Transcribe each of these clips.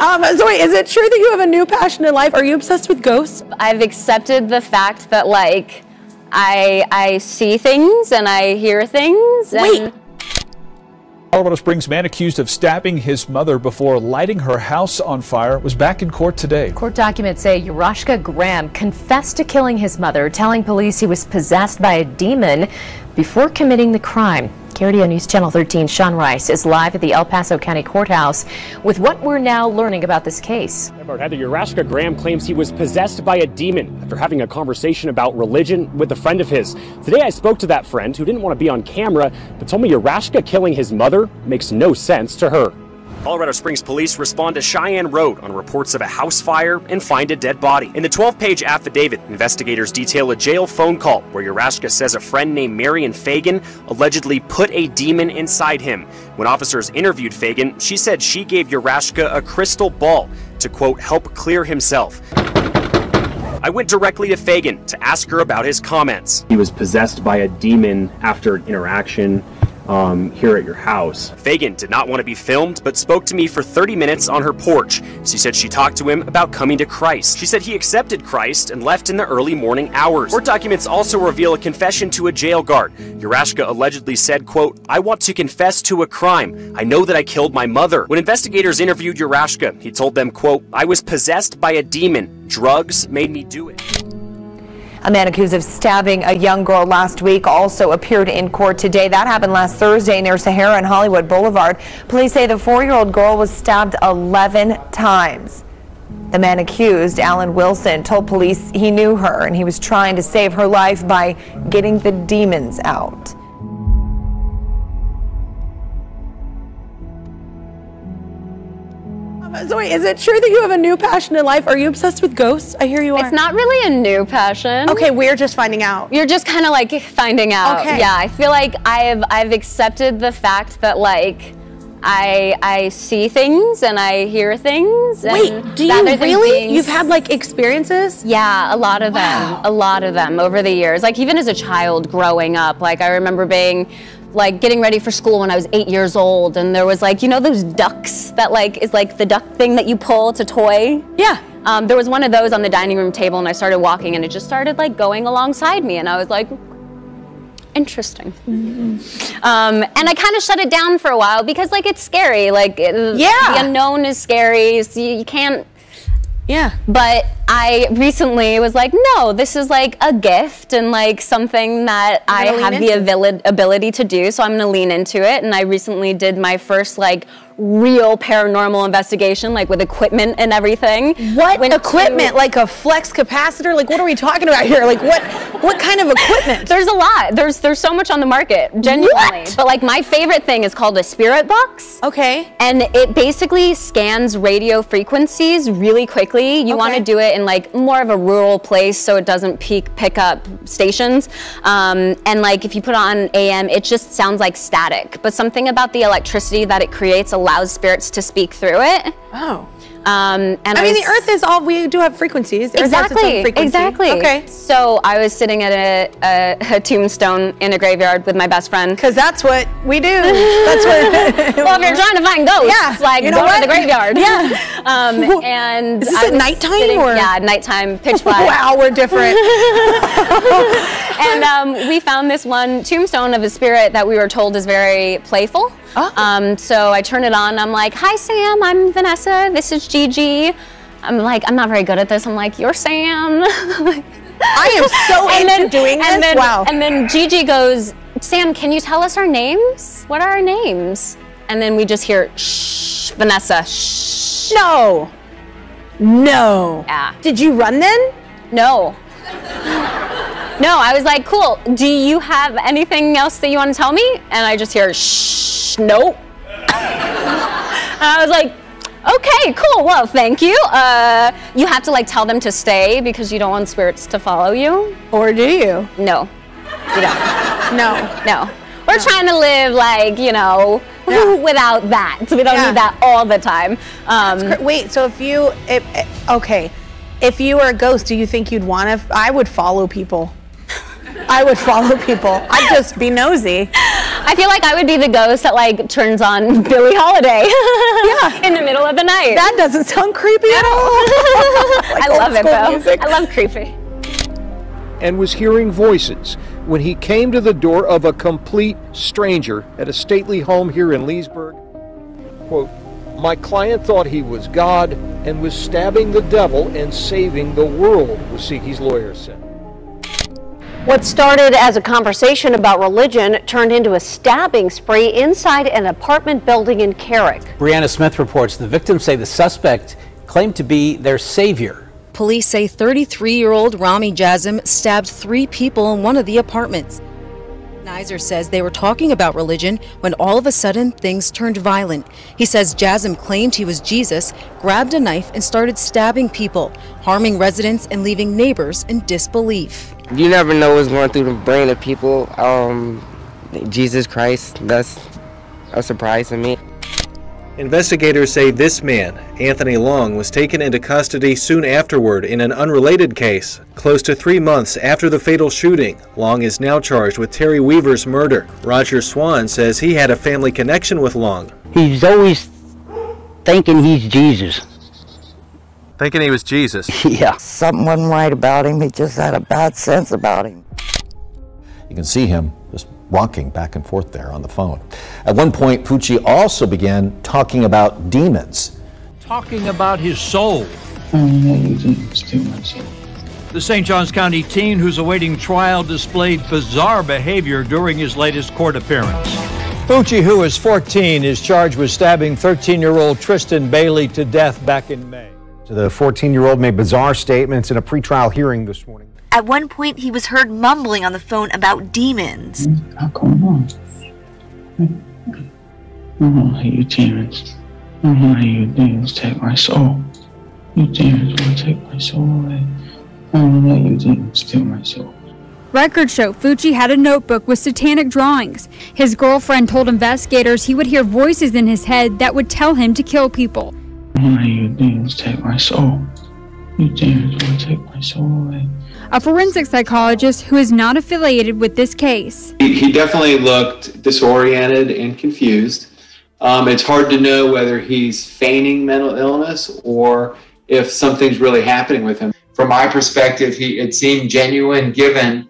Zoe, is it true that you have a new passion in life? Are you obsessed with ghosts? I've accepted the fact that, like, I see things and I hear things. And Wait. Colorado Springs man accused of stabbing his mother before lighting her house on fire was back in court today. Court documents say Urashka Graham confessed to killing his mother, telling police he was possessed by a demon before committing the crime. KRDO News Channel 13 Sean Rice is live at the El Paso County Courthouse with what we're now learning about this case. Heather, Urashka Graham claims he was possessed by a demon after having a conversation about religion with a friend of his. Today I spoke to that friend who didn't want to be on camera, but told me Urashka killing his mother makes no sense to her. Colorado Springs police respond to Cheyenne Road on reports of a house fire and find a dead body. In the 12-page affidavit, investigators detail a jail phone call where Urashka says a friend named Marion Fagan allegedly put a demon inside him. When officers interviewed Fagan, she said she gave Urashka a crystal ball to, quote, help clear himself. I went directly to Fagan to ask her about his comments. He was possessed by a demon after an interaction here at your house. Fagan did not want to be filmed, but spoke to me for 30 minutes on her porch. She said she talked to him about coming to Christ. She said he accepted Christ and left in the early morning hours. Court documents also reveal a confession to a jail guard. Urashka allegedly said, quote, I want to confess to a crime. I know that I killed my mother. When investigators interviewed Urashka, he told them, quote, I was possessed by a demon. Drugs made me do it. A man accused of stabbing a young girl last week also appeared in court today. That happened last Thursday near Sahara and Hollywood Boulevard. Police say the 4-year-old girl was stabbed 11 times. The man accused, Alan Wilson, told police he knew her and he was trying to save her life by getting the demons out. Zoe, is it true that you have a new passion in life? Are you obsessed with ghosts? I hear you are. it's not really a new passion. Okay, we're just finding out. You're just kind of like finding out. Okay. Yeah, I feel like I've accepted the fact that, like, I see things and I hear things. Wait, and do you really? You've had like experiences? Yeah, a lot of them. A lot of them over the years. Like, even as a child growing up, like, I remember being like getting ready for school when I was 8 years old, and there was, like, you know those ducks that, like, is like the duck thing that you pull, it's a toy? Yeah. There was one of those on the dining room table, and I started walking and it just started like going alongside me, and I was like, interesting. And I kind of shut it down for a while because, like, it's scary. Like, the unknown is scary, so you can't. Yeah. But I recently was like, no, this is like a gift and like something that I have the ability to do, so I'm gonna lean into it. And I recently did my first like real paranormal investigation, like with equipment and everything. What equipment? Like a flex capacitor? Like, what are we talking about here? Like, what kind of equipment? There's a lot. There's so much on the market, genuinely. What? But like my favorite thing is called a spirit box. Okay. And it basically scans radio frequencies really quickly. You want to do it in like more of a rural place so it doesn't pick up stations. And like if you put it on AM, it just sounds like static. But something about the electricity that it creates allows spirits to speak through it. Oh. And I mean, the earth is all, we do have frequencies. The Exactly, frequency. Okay. So I was sitting at a tombstone in a graveyard with my best friend. Because that's what we do. That's what. Well, if you're trying to find ghosts, like, go to the graveyard. Yeah. And is this at nighttime or? Yeah, nighttime, pitch black. Wow, we're different. And we found this one tombstone of a spirit that we were told is very playful. Oh. So I turn it on. I'm like, hi, Sam. I'm Vanessa. This is Gigi. I'm like, I'm not very good at this. I'm like, you're Sam. I am so into doing this. Wow. And then Gigi goes, Sam, can you tell us our names? What are our names? And then we just hear, shh, Vanessa, shh. No. No. Yeah. Did you run then? No. No, I was like, cool. Do you have anything else that you want to tell me? And I just hear, shh, nope. And I was like, okay, cool. Well, thank you. You have to like tell them to stay because you don't want spirits to follow you. Or do you? No, you don't. No. We're trying to live like, you know, without that. So we don't need that all the time. Wait, so if you, okay. If you were a ghost, do you think you'd want to? I would follow people. I would follow people. I'd just be nosy. I feel like I would be the ghost that like turns on Billie Holiday in the middle of the night. That doesn't sound creepy at all. I love it though. Music. I love creepy. And was hearing voices when he came to the door of a complete stranger at a stately home here in Leesburg. Quote, "My client thought he was God and was stabbing the devil and saving the world," Wasiki's lawyer said. What started as a conversation about religion turned into a stabbing spree inside an apartment building in Carrick. Brianna Smith reports the victims say the suspect claimed to be their savior. Police say 33-year-old Rami Jazim stabbed 3 people in one of the apartments. Nizer says they were talking about religion when all of a sudden things turned violent. He says Jazim claimed he was Jesus, grabbed a knife and started stabbing people, harming residents and leaving neighbors in disbelief. You never know what's going through the brain of people. Jesus Christ, that's a surprise to me. Investigators say this man, Anthony Long, was taken into custody soon afterward in an unrelated case. Close to 3 months after the fatal shooting, Long is now charged with Terry Weaver's murder. Roger Swan says he had a family connection with Long. He's always thinking he's Jesus. Thinking he was Jesus? Yeah. Something wasn't right about him. He just had a bad sense about him. You can see him just rocking back and forth there on the phone. At one point, Fucci also began talking about demons. Talking about his soul. The St. Johns County teen who's awaiting trial displayed bizarre behavior during his latest court appearance. Fucci, who is 14, is charged with stabbing 13-year-old Tristan Bailey to death back in May. The 14-year-old made bizarre statements in a pretrial hearing this morning. At one point, he was heard mumbling on the phone about demons. You demons. You demons take my soul. You demons want to take my soul away. You demons take my soul. Records show Fucci had a notebook with satanic drawings. His girlfriend told investigators he would hear voices in his head that would tell him to kill people. You demons take my soul. You demons want to take my soul away. A forensic psychologist who is not affiliated with this case. He definitely looked disoriented and confused. It's hard to know whether he's feigning mental illness or if something's really happening with him. From my perspective, it seemed genuine given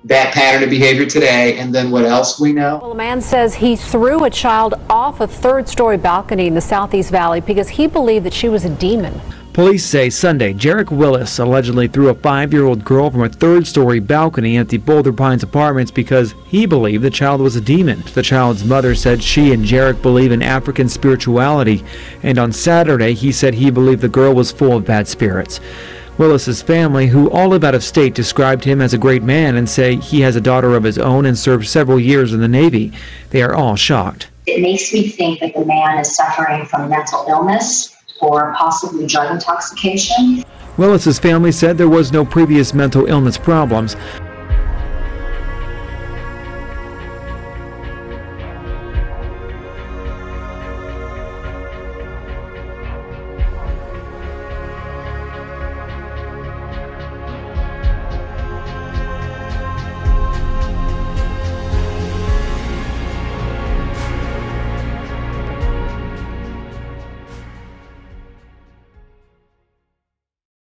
that pattern of behavior today, and then what else we know. Well, a man says he threw a child off a third-story balcony in the Southeast Valley because he believed that she was a demon. Police say Sunday, Jarek Willis allegedly threw a 5-year-old girl from a third-story balcony at the Boulder Pines apartments because he believed the child was a demon. The child's mother said she and Jarek believe in African spirituality, and on Saturday he said he believed the girl was full of bad spirits. Willis's family, who all live out of state, described him as a great man and say he has a daughter of his own and served several years in the Navy. They are all shocked. It makes me think that the man is suffering from mental illness or possibly drug intoxication. Willis's family said there was no previous mental illness problems.